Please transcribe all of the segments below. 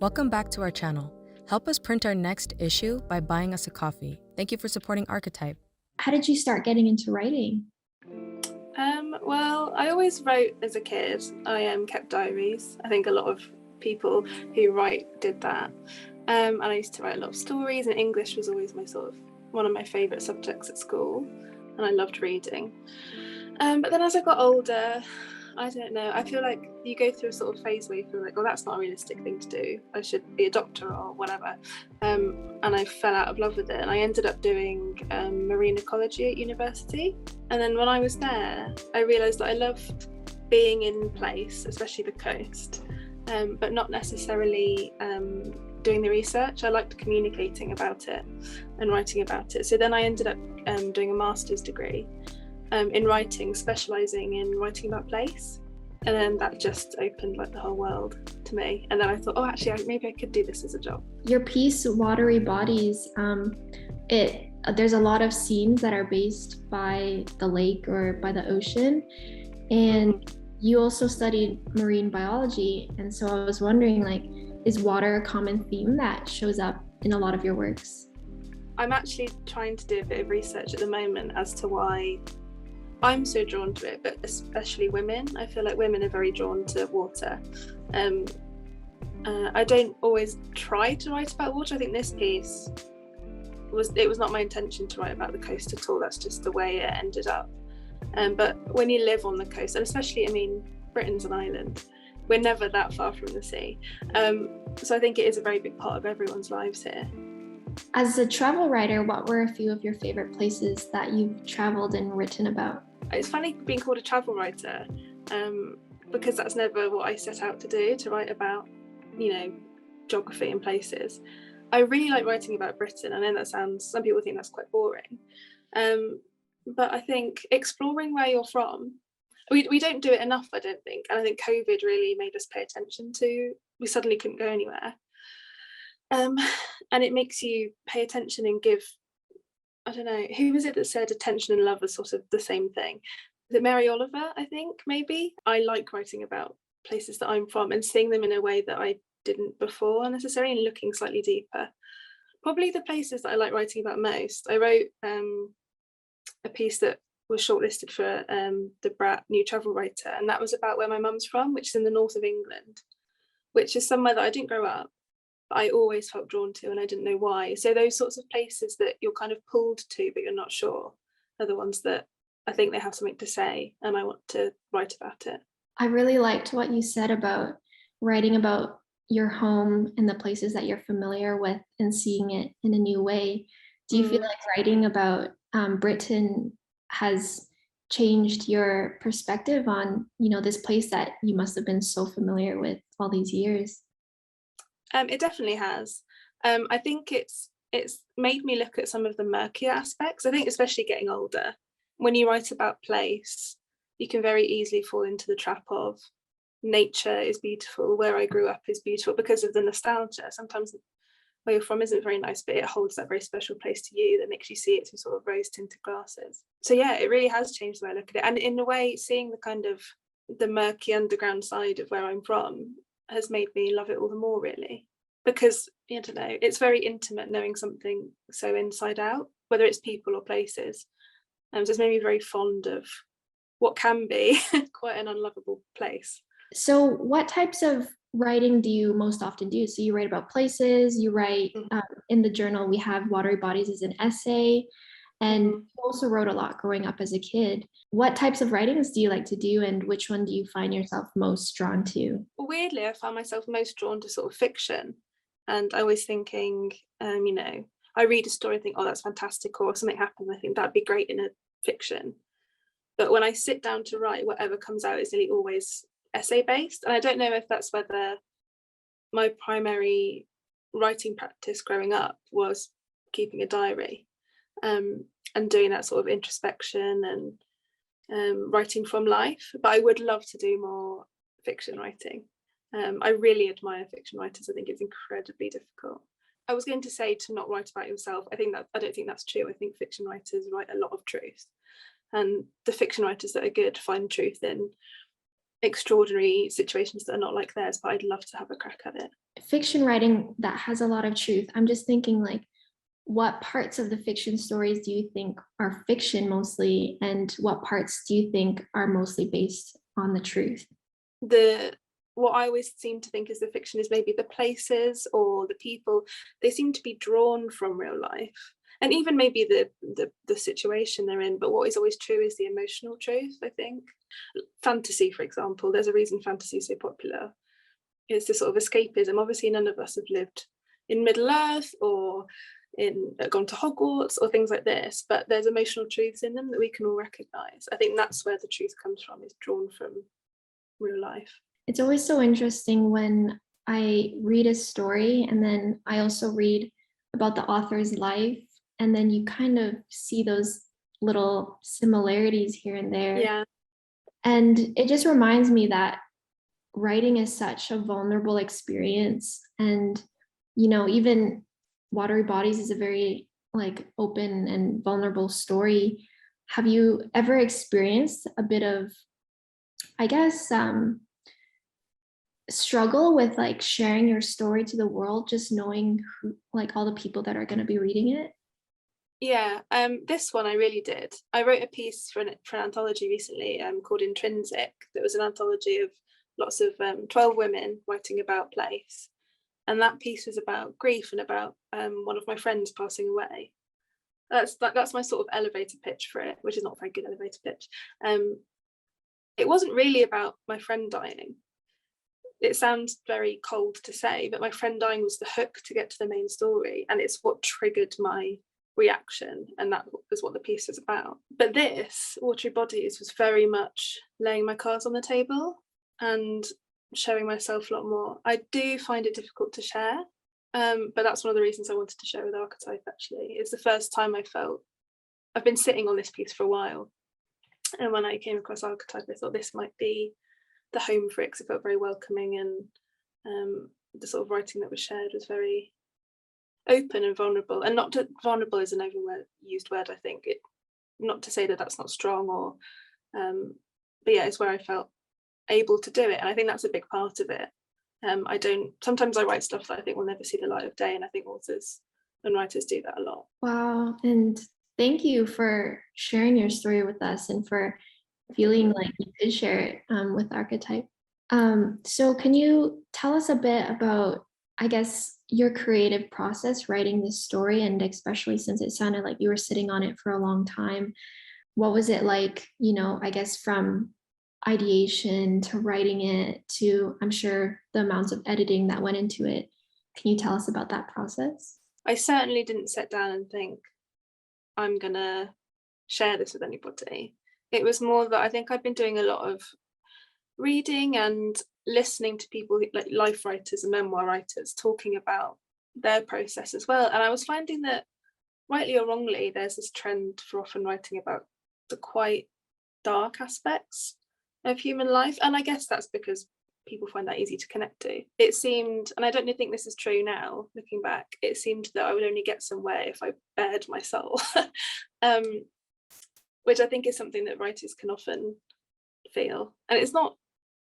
Welcome back to our channel. Help us print our next issue by buying us a coffee. Thank you for supporting Archetype. How did you start getting into writing? Well, I always wrote as a kid. I kept diaries. I think a lot of people who write did that. And I used to write a lot of stories, and English was always my one of my favourite subjects at school, and I loved reading. But then as I got older, I don't know, I feel like you go through a sort of phase where you feel like, oh, that's not a realistic thing to do. I should be a doctor or whatever. And I fell out of love with it, and I ended up doing marine ecology at university. And then when I was there, I realised that I loved being in place, especially the coast, but not necessarily doing the research. I liked communicating about it and writing about it. So then I ended up doing a master's degree in writing, specialising in writing about place. And then that just opened like the whole world to me. And then I thought, oh, actually, maybe I could do this as a job. Your piece, Watery Bodies, there's a lot of scenes that are based by the lake or by the ocean. And you also studied marine biology. And so I was wondering, like, is water a common theme that shows up in a lot of your works? I'm actually trying to do a bit of research at the moment as to why I'm so drawn to it, but especially women. I feel like women are very drawn to water. I don't always try to write about water. I think this piece was not my intention to write about the coast at all. That's just the way it ended up. But when you live on the coast, and especially, I mean, Britain's an island, we're never that far from the sea. So I think it is a very big part of everyone's lives here. As a travel writer, what were a few of your favorite places that you've traveled and written about? It's funny being called a travel writer, because that's never what I set out to do, to write about, geography and places. I really like writing about Britain. I know some people think that's quite boring. But I think exploring where you're from, we don't do it enough, I don't think. And I think COVID really made us pay attention to, we suddenly couldn't go anywhere. And it makes you pay attention and give, I don't know, who was it that said attention and love are sort of the same thing? Is it Mary Oliver, I think, maybe? I like writing about places that I'm from and seeing them in a way that I didn't before necessarily, and looking slightly deeper. Probably the places that I like writing about most. I wrote a piece that was shortlisted for the Brat New Travel Writer, and that was about where my mum's from, which is in the north of England, which is somewhere that I didn't grow up, but I always felt drawn to, and I didn't know why. So those sorts of places that you're kind of pulled to but you're not sure are the ones that I think they have something to say, and I want to write about it. I really liked what you said about writing about your home and the places that you're familiar with and seeing it in a new way. Do you feel like writing about Britain has changed your perspective on, this place that you must have been so familiar with all these years? It definitely has. I think it's made me look at some of the murkier aspects. I think especially getting older, when you write about place, you can very easily fall into the trap of nature is beautiful, where I grew up is beautiful, because of the nostalgia. Sometimes where you're from isn't very nice, but it holds that very special place to you that makes you see it through sort of rose tinted glasses. So yeah, it really has changed the way I look at it. And in a way, seeing the kind of the murky underground side of where I'm from has made me love it all the more, really, because I don't know, it's very intimate knowing something so inside out, whether it's people or places. So it's made me very fond of what can be quite an unlovable place. So what types of writing do you most often do? So you write about places, you write in the journal, we have Watery Bodies as an essay, and you also wrote a lot growing up as a kid. What types of writings do you like to do, and which one do you find yourself most drawn to? Weirdly, I found myself most drawn to sort of fiction, and I was thinking, I read a story and think, oh, that's fantastic, or something happens, I think that'd be great in a fiction. But when I sit down to write, whatever comes out is nearly always essay based. And I don't know if that's whether my primary writing practice growing up was keeping a diary and doing that sort of introspection and writing from life. But I would love to do more fiction writing. I really admire fiction writers. I think it's incredibly difficult. I was going to say to not write about yourself. I don't think that's true. I think fiction writers write a lot of truth, and the fiction writers that are good find truth in extraordinary situations that are not like theirs, but I'd love to have a crack at it. Fiction writing that has a lot of truth. I'm just thinking, like, what parts of the fiction stories do you think are fiction mostly, and what parts do you think are mostly based on the truth? What I always seem to think is the fiction is maybe the places or the people. They seem to be drawn from real life, and even maybe the situation they're in. But what is always true is the emotional truth, I think. Fantasy, for example, there's a reason fantasy is so popular. It's the sort of escapism. Obviously, none of us have lived in Middle Earth or gone to Hogwarts or things like this, but there's emotional truths in them that we can all recognize. I think that's where the truth comes from, is drawn from real life. It's always so interesting when I read a story and then I also read about the author's life, and then you kind of see those little similarities here and there. Yeah. And it just reminds me that writing is such a vulnerable experience. And, you know, even Watery Bodies is a very like open and vulnerable story. Have you ever experienced a bit of, I guess, struggle with like sharing your story to the world, just knowing who, like, all the people that are going to be reading it? Yeah, this one I really did. I wrote a piece for an anthology recently called Intrinsic. That was an anthology of lots of 12 women writing about place. And that piece was about grief and about one of my friends passing away. That's my sort of elevator pitch for it, which is not a very good elevator pitch. It wasn't really about my friend dying. It sounds very cold to say, but my friend dying was the hook to get to the main story, and it's what triggered my reaction, and that was what the piece was about. But this, Watery Bodies, was very much laying my cards on the table and showing myself a lot more. I do find it difficult to share, but that's one of the reasons I wanted to share with Archetype, actually. It's the first time I felt, I've been sitting on this piece for a while, and when I came across Archetype, I thought this might be the home for it, because it felt very welcoming, and the sort of writing that was shared was very open and vulnerable. And not to, vulnerable is an overused word, I think. Not to say that that's not strong, or but yeah, it's where I felt able to do it, and I think that's a big part of it. Sometimes I write stuff that I think will never see the light of day, and I think authors and writers do that a lot. Wow. And thank you for sharing your story with us and for feeling like you could share it with Archetype. So can you tell us a bit about, I guess, your creative process writing this story, and especially since it sounded like you were sitting on it for a long time? What was it like, you know, I guess from ideation to writing it to, I'm sure, the amounts of editing that went into it? Can you tell us about that process? I certainly didn't sit down and think, I'm gonna share this with anybody. It was more that I think I'd been doing a lot of reading and listening to people like life writers and memoir writers talking about their process as well. And I was finding that, rightly or wrongly, there's this trend for often writing about the quite dark aspects of human life. And I guess that's because people find that easy to connect to. It seemed, and I don't think this is true now, looking back, it seemed that I would only get somewhere if I bared my soul. Which I think is something that writers can often feel. And it's not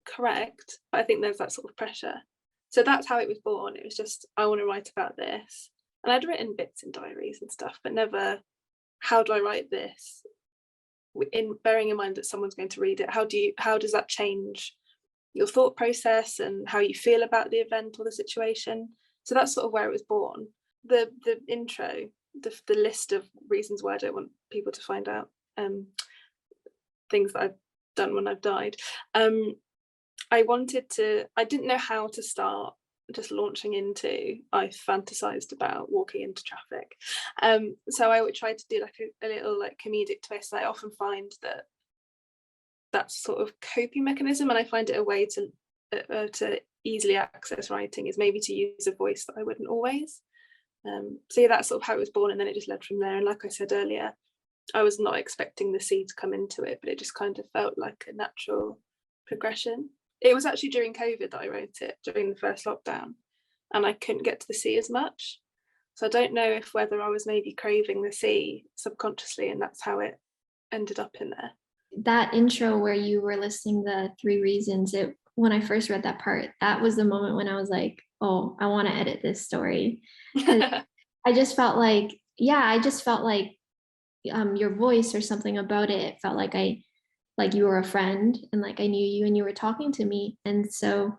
correct, but I think there's that sort of pressure. So that's how it was born. It was just, I want to write about this. And I'd written bits in diaries and stuff, but never, how do I write this? In bearing in mind that someone's going to read it, how does that change your thought process and how you feel about the event or the situation? So that's sort of where it was born. The intro, the list of reasons why I don't want people to find out things that I've done when I've died. I didn't know how to start just launching into, I fantasized about walking into traffic. So I would try to do like a little like comedic twist. I often find that that's sort of coping mechanism, and I find it a way to easily access writing is maybe to use a voice that I wouldn't always. So yeah, that's sort of how it was born, and then it just led from there. And like I said earlier, I was not expecting the sea to come into it, but it just kind of felt like a natural progression. It was actually during COVID that I wrote it, during the first lockdown, and I couldn't get to the sea as much. So I don't know whether I was maybe craving the sea subconsciously, and that's how it ended up in there. that intro where you were listing the 3 reasons, when I first read that part, that was the moment when I was like, oh, I want to edit this story. 'Cause I just felt like, your voice or something about it felt like you were a friend, and like I knew you and you were talking to me. And so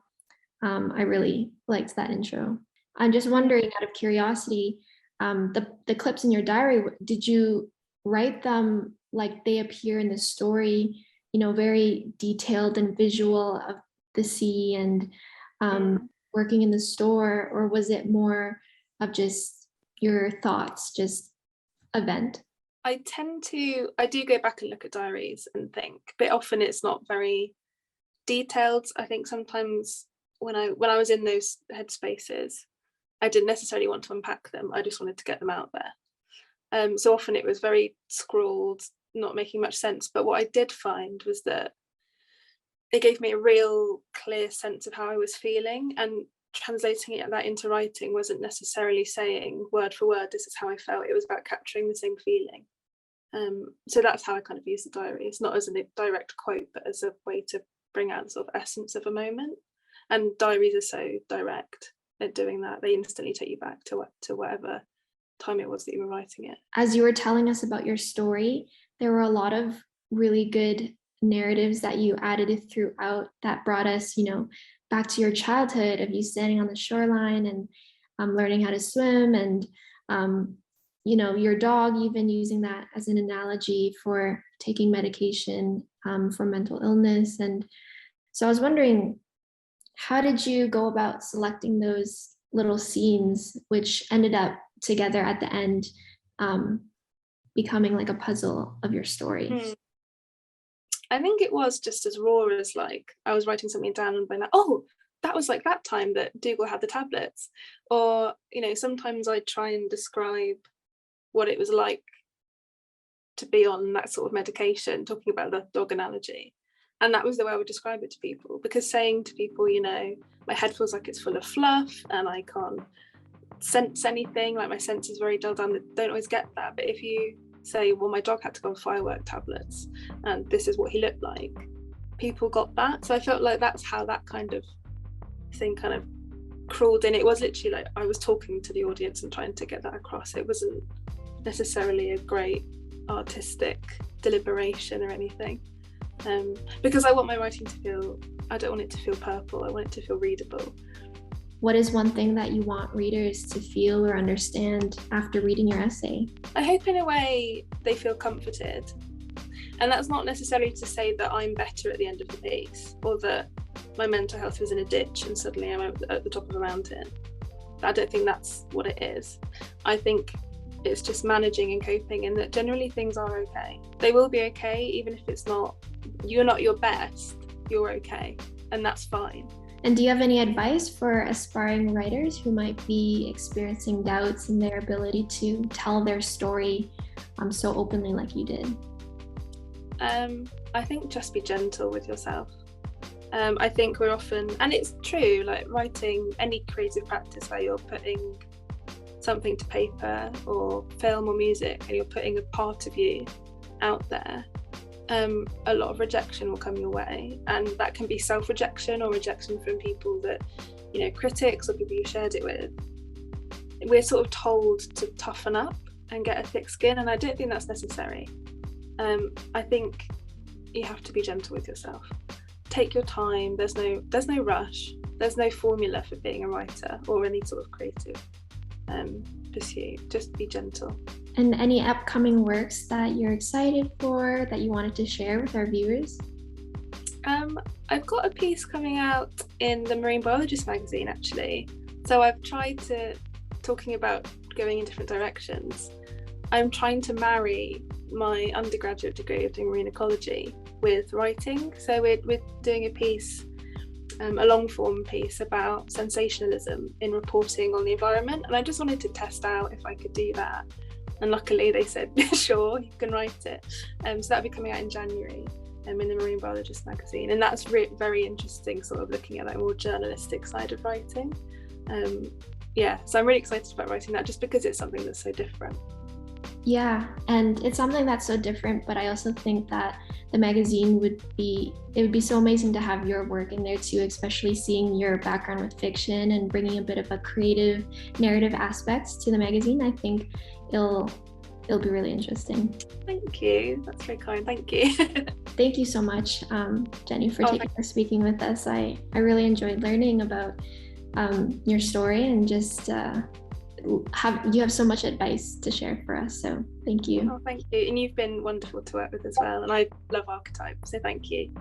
I really liked that intro. I'm just wondering, out of curiosity, the clips in your diary, did you write them like they appear in the story, very detailed and visual of the sea and working in the store, or was it more of just your thoughts, just event? I do go back and look at diaries and think, but often it's not very detailed. I think sometimes when I was in those headspaces, I didn't necessarily want to unpack them. I just wanted to get them out there. So often it was very scrawled, not making much sense. But what I did find was that it gave me a real clear sense of how I was feeling, and translating that into writing wasn't necessarily saying word for word, this is how I felt. It was about capturing the same feeling. So that's how I kind of use the diary. It's not as a direct quote, but as a way to bring out the sort of essence of a moment. And diaries are so direct at doing that. They instantly take you back to whatever time it was that you were writing it. As you were telling us about your story, there were a lot of really good narratives that you added throughout that brought us, back to your childhood of you standing on the shoreline and learning how to swim, and your dog, even using that as an analogy for taking medication for mental illness. And so I was wondering, how did you go about selecting those little scenes, which ended up together at the end, becoming like a puzzle of your story? I think it was just as raw as like I was writing something down and being like, oh, that was like that time that Dougal had the tablets. Or, sometimes I'd try and describe what it was like to be on that sort of medication, talking about the dog analogy. And that was the way I would describe it to people, because saying to people, my head feels like it's full of fluff and I can't sense anything, like my sense is very dulled down, they don't always get that. But if you say, well, my dog had to go on firework tablets and this is what he looked like, people got that. So I felt like that's how that kind of thing kind of crawled in. It was literally like I was talking to the audience and trying to get that across. It wasn't necessarily a great artistic deliberation or anything, because I want my writing to feel, I don't want it to feel purple, I want it to feel readable. What is one thing that you want readers to feel or understand after reading your essay? I hope in a way they feel comforted. And that's not necessarily to say that I'm better at the end of the piece, or that my mental health was in a ditch and suddenly I'm at the top of a mountain. I don't think that's what it is. I think it's just managing and coping, and that generally things are okay. They will be okay, even if you're not your best, you're okay, and that's fine. And do you have any advice for aspiring writers who might be experiencing doubts in their ability to tell their story so openly like you did? I think just be gentle with yourself. I think we're often, and it's true, like writing, any creative practice where you're putting something to paper or film or music and you're putting a part of you out there, a lot of rejection will come your way, and that can be self-rejection or rejection from people that, critics or people you shared it with. We're sort of told to toughen up and get a thick skin, and I don't think that's necessary. I think you have to be gentle with yourself. Take your time. There's no rush. There's no formula for being a writer or any sort of creative pursuit. Just be gentle. And any upcoming works that you're excited for, that you wanted to share with our viewers? I've got a piece coming out in the Marine Biologist magazine, actually. So I've tried to, talking about going in different directions, I'm trying to marry my undergraduate degree of doing marine ecology with writing. So we're doing a piece, a long form piece about sensationalism in reporting on the environment, and I just wanted to test out if I could do that, and luckily they said sure, you can write it. So that'll be coming out in January in the Marine Biologist magazine, and that's very interesting, sort of looking at that more journalistic side of writing. So I'm really excited about writing that, just because it's something that's so different. Yeah, and it's something that's so different, but I also think that the magazine would be so amazing to have your work in there too, especially seeing your background with fiction and bringing a bit of a creative narrative aspects to the magazine. I think it'll be really interesting. Thank you. That's very kind. Thank you. Thank you so much, Jenny, for speaking with us. I really enjoyed learning about your story, and just you have so much advice to share for us. So thank you. Oh, thank you. And you've been wonderful to work with as well. And I love Archetype, so thank you.